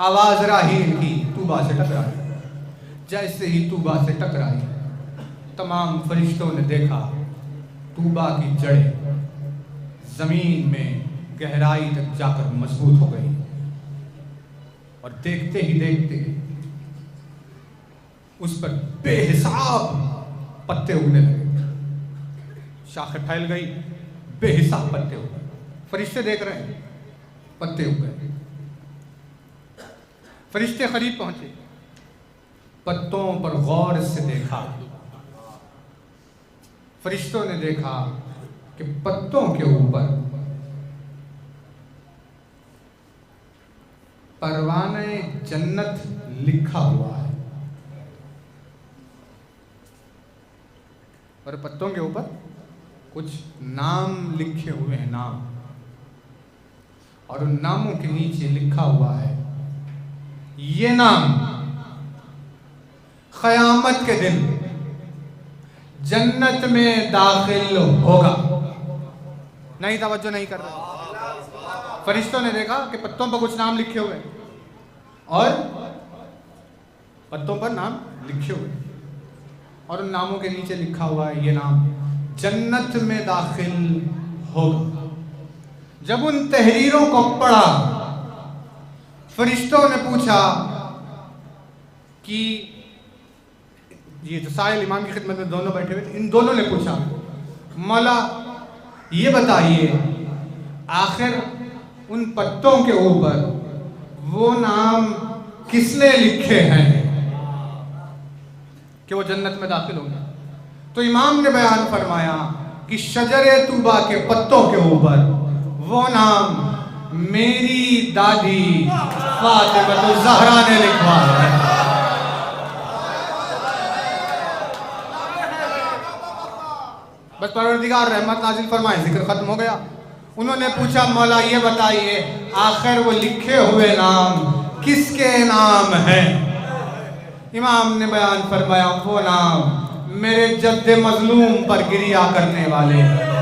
आवाज राहील की तूबा से टकराई। जैसे ही तूबा से टकराई, तमाम फरिश्तों ने देखा तूबा की जड़ें जमीन में गहराई तक जाकर मजबूत हो गई और देखते ही देखते उस पर बेहिसाब पत्ते उगने लगे। शाखें फैल गई, बेहिसाब पत्ते उग गए। फरिश्ते देख रहे हैं, पत्ते उग गए। फरिश्ते करीब पहुंचे, पत्तों पर गौर से देखा। फरिश्तों ने देखा कि पत्तों के ऊपर परवाने जन्नत लिखा हुआ है और पत्तों के ऊपर कुछ नाम लिखे हुए हैं, नाम, और उन नामों के नीचे लिखा हुआ है ये नाम क़यामत के दिन जन्नत में दाखिल होगा। नहीं, तवज्जो नहीं कर रहे। फरिश्तों ने देखा कि पत्तों पर कुछ नाम लिखे हुए और पत्तों पर नाम लिखे हुए और उन नामों के नीचे लिखा हुआ है ये नाम जन्नत में दाखिल होगा। जब उन तहरीरों को पढ़ा, फरिश्तों ने पूछा कि ये जो साहिल इमाम की खिदमत में दोनों बैठे हुए थे, इन दोनों ने पूछा, मौला ये बताइए आखिर उन पत्तों के ऊपर वो नाम किसने लिखे हैं कि वो जन्नत में दाखिल होंगे? तो इमाम ने बयान फरमाया कि शजरे तूबा के पत्तों के ऊपर वो नाम मेरी दादी फातिमा ज़हरा ने लिखवा है। बस परवरदिगार रहमत नाजिल फरमाए, जिक्र खत्म हो गया। उन्होंने पूछा, मौला ये बताइए आखिर वो लिखे हुए नाम किसके नाम हैं? इमाम ने बयान फरमाया वो नाम मेरे जद्दे मजलूम पर गिरिया करने वाले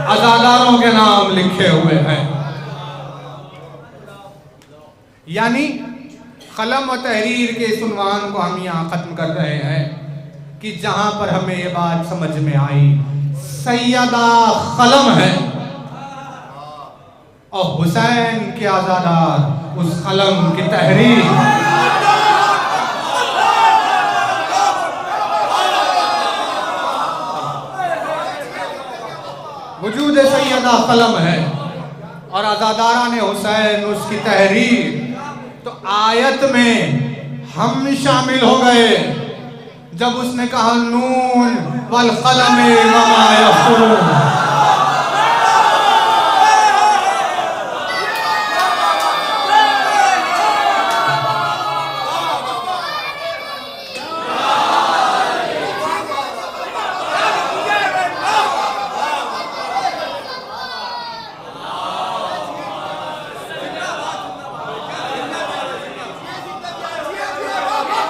अज़ादारों के नाम लिखे हुए हैं। यानी कलम और तहरीर के इस उन्वान को हम यहाँ खत्म कर रहे हैं कि जहाँ पर हमें ये बात समझ में आई सैयदा कलम है और हुसैन के आज़ादार उस कलम की तहरीर। वजूद सैयदा कलम है और आज़ादारा ने हुसैन उसकी तहरीर। तो आयत में हम शामिल हो गए जब उसने कहा नून वल क़लम वमा यस्तुरून।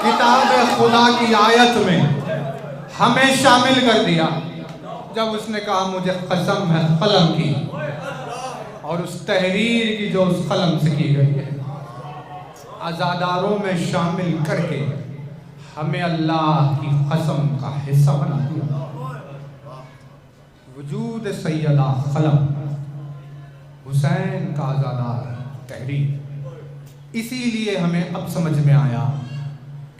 किताब खुदा की आयत में हमें शामिल कर दिया जब उसने कहा मुझे कसम है कलम की और उस तहरीर की जो उस कलम से की गई है। आज़ादारों में शामिल करके हमें अल्लाह की कसम का हिस्सा बना दिया। वजूद सैयदा कलम, हुसैन का आज़ादार तहरीर। इसीलिए हमें अब समझ में आया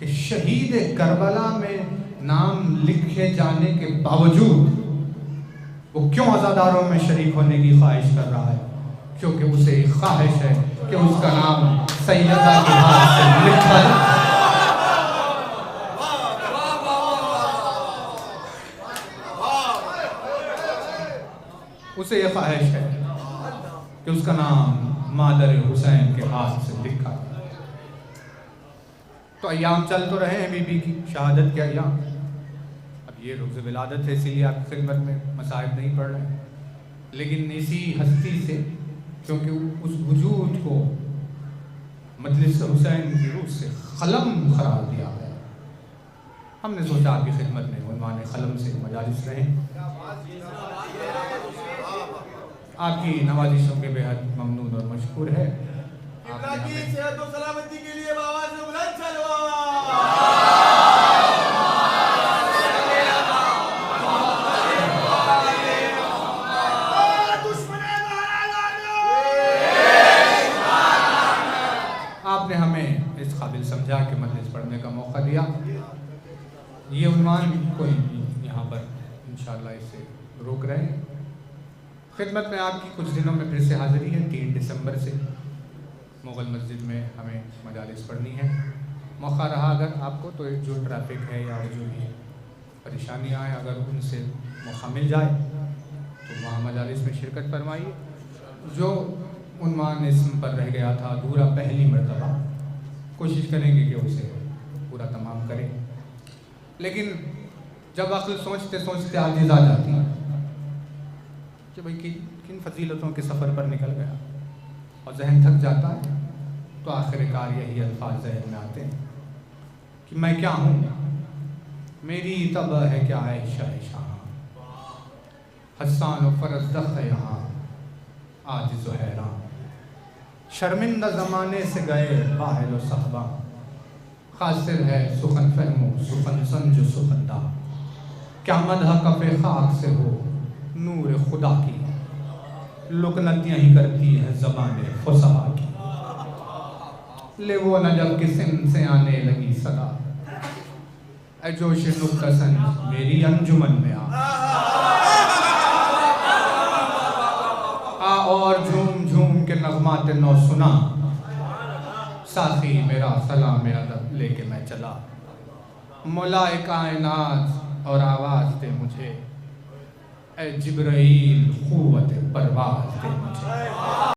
कि शहीद करबला में नाम लिखे जाने के बावजूद वो क्यों आज़ादारों में शरीक होने की ख्वाहिश कर रहा है, क्योंकि उसे एक ख्वाहिश है कि उसका नाम सैयदा के हाथ से लिखा जाए। उसे ये ख्वाहिश है कि उसका नाम मादर हुसैन के हाथ से लिखा जाए। तो अय्याम चल तो रहे हैं बीबी की शहादत के अय्याम। अब ये रोज़ विलादत है, इसीलिए आपकी खिदमत में मसाइब नहीं पढ़ रहे हैं, लेकिन इसी हस्ती से, क्योंकि उस वजूद को मजलिस हुसैन की रूह से कलम करार दिया गया, हमने सोचा आपकी खिदमत में उन्वान कलम से मजालिस रहें। आपकी नवाजिशों के बेहद ममनून और मशकूर है। आपने हमें इस काबिल समझा कि मजलिस पढ़ने का मौका दिया। ये उन्वान कोई यहाँ पर इंशाअल्लाह इसे रोक रहे हैं। खिदमत में आपकी कुछ दिनों में फिर से हाज़िरी है। 3 दिसंबर से मुग़ल मस्जिद में हमें मजालिस पढ़नी है। मौका रहा अगर आपको तो जो ट्रैफिक है या जो भी परेशानियाँ हैं, अगर उनसे मौका मिल जाए तो वहाँ मजालिस में शिरकत फरमाइए। जो उन्वान इसम पर रह गया था अधूरा पहली मरतबा, कोशिश करेंगे कि उसे पूरा तमाम करें। लेकिन जब अक्ल सोचते सोचते आजिज़ आ जाती है कि भाई किन फजीलतों के सफ़र पर निकल गया और जहन थक जाता है, तो आखिरकार यही अल्फाज जहन में आते हैं कि मैं क्या हूँ, मेरी तब है क्या है शाह हसान व फरजदख है यहाँ आजिज़ व हैरान, शर्मिंदा ज़माने से गए बाहिल व सहबा, खासिर है सुखन फहमो सुखन संजो सुखंदा, क्या मदह कफ़े खाक से हो नूर खुदा की, लुकनत यही करती है ज़बाने फुसहा की, ले वो न जब किस्म से आने लगी सदा, ऐ जोश नुक्तसन मेरी अंजुमन में आ और झूम झूम के नगमात नौ सुना, साथी मेरा सलाम अदब लेके मैं चला, मौलाए कायनात और आवाज़ दे मुझे, ऐ जिब्राइल क़ुव्वत परवाज़ दे मुझे।